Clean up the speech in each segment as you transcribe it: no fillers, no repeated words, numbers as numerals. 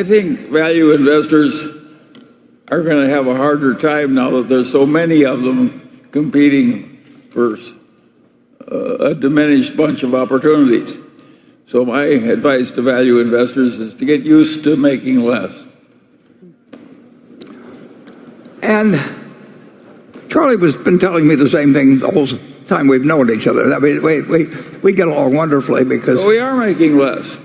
I think value investors are going to have a harder time now that there's so many of them competing for a diminished bunch of opportunities. So my advice to value investors is to get used to making less. And Charlie has been telling me the same thing the whole time we've known each other. I mean, we get along wonderfully because... Well, we are making less.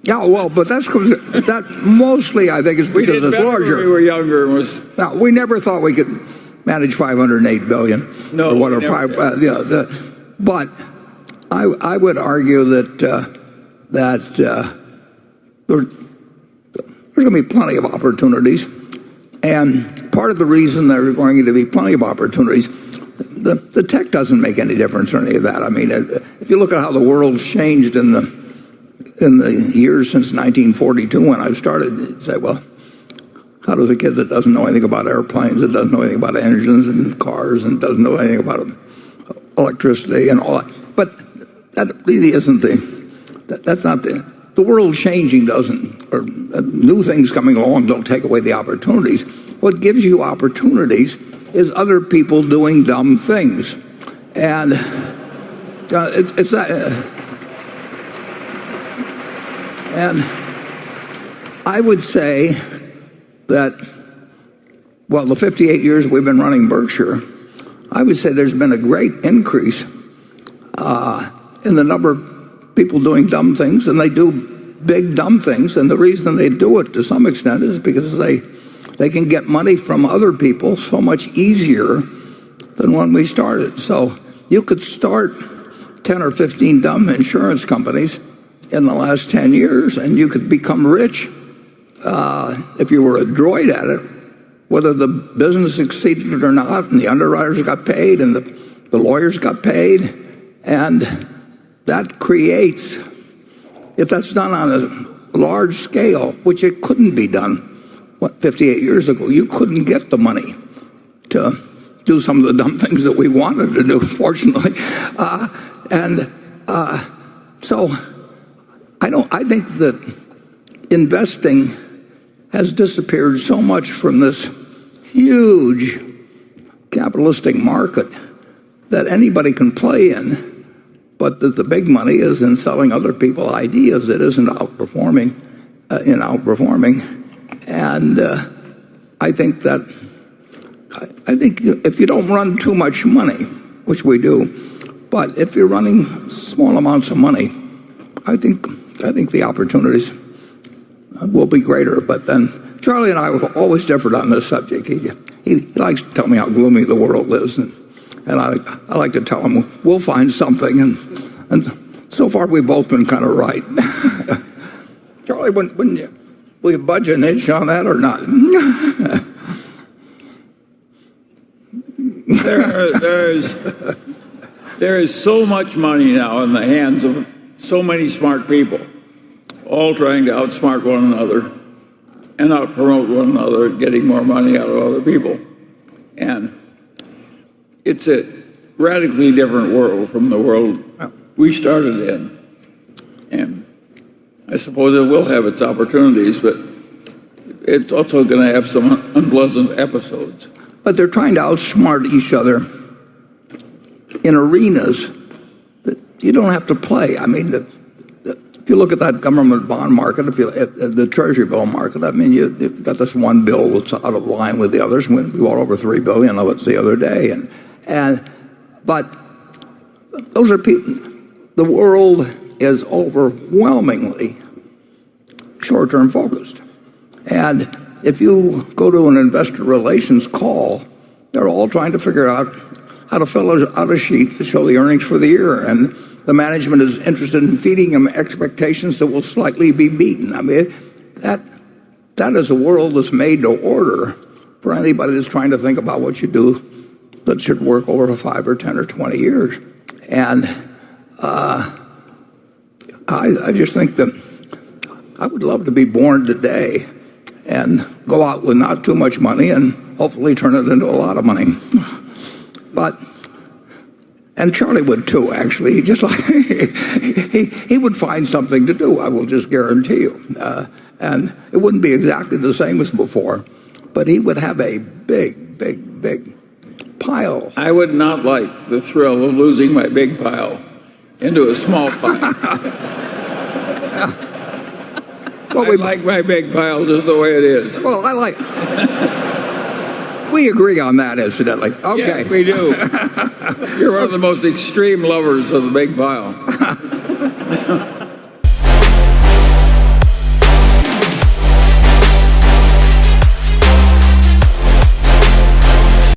Yeah, well, but that mostly, I think, is because it's larger. When we were younger. Now, we never thought we could manage $508 billion. No, or whatever. But I would argue that there's going to be plenty of opportunities. And part of the reason there are going to be plenty of opportunities, the tech doesn't make any difference or any of that. I mean, if you look at how the world's changed in the years since 1942 when I started, you'd say, well, how does a kid that doesn't know anything about airplanes, that doesn't know anything about engines and cars, and doesn't know anything about electricity and all that? But that really isn't that's not the world changing doesn't, or new things coming along don't take away the opportunities. What gives you opportunities is other people doing dumb things. And it's that. And I would say that, well, the 58 years we've been running Berkshire, I would say there's been a great increase in the number of people doing dumb things, and they do big dumb things. And the reason they do it to some extent is because they can get money from other people so much easier than when we started. So you could start 10 or 15 dumb insurance companies in the last 10 years, and you could become rich if you were adroit at it, whether the business succeeded or not, and the underwriters got paid, and the lawyers got paid. And that creates, if that's done on a large scale, which it couldn't be done 58 years ago, you couldn't get the money to do some of the dumb things that we wanted to do, fortunately. So I think that investing has disappeared so much from this huge capitalistic market that anybody can play in, but that the big money is in selling other people ideas. It isn't outperforming. And I think if you don't run too much money, which we do, but if you're running small amounts of money, I think the opportunities will be greater. But then Charlie and I have always differed on this subject. He likes to tell me how gloomy the world is, and I like to tell him we'll find something. And so far we've both been kind of right. Charlie, wouldn't you? Will you budge an inch on that or not? There is so much money now in the hands of so many smart people, all trying to outsmart one another and outpromote one another, getting more money out of other people. And it's a radically different world from the world we started in. And I suppose it will have its opportunities, but it's also going to have some unpleasant episodes. But they're trying to outsmart each other in arenas that you don't have to play. I mean, if you look at that government bond market, if you at the Treasury bill market, I mean, you've got this one bill that's out of line with the others. We bought over $3 billion of it the other day, but those are people. The world is overwhelmingly short-term focused, and if you go to an investor relations call, they're all trying to figure out how to fill out a sheet to show the earnings for the year, and the management is interested in feeding them expectations that will slightly be beaten. I mean, that is a world that's made to order for anybody that's trying to think about what you do that should work over 5 or 10 or 20 years. And I just think that I would love to be born today and go out with not too much money and hopefully turn it into a lot of money. And Charlie would too, actually. He would find something to do, I will just guarantee you. And it wouldn't be exactly the same as before, but he would have a big, big, big pile. I would not like the thrill of losing my big pile into a small pile. Well, I like my big pile just the way it is. Well, we agree on that, incidentally. Okay. Yes, we do. You're one of the most extreme lovers of the big pile.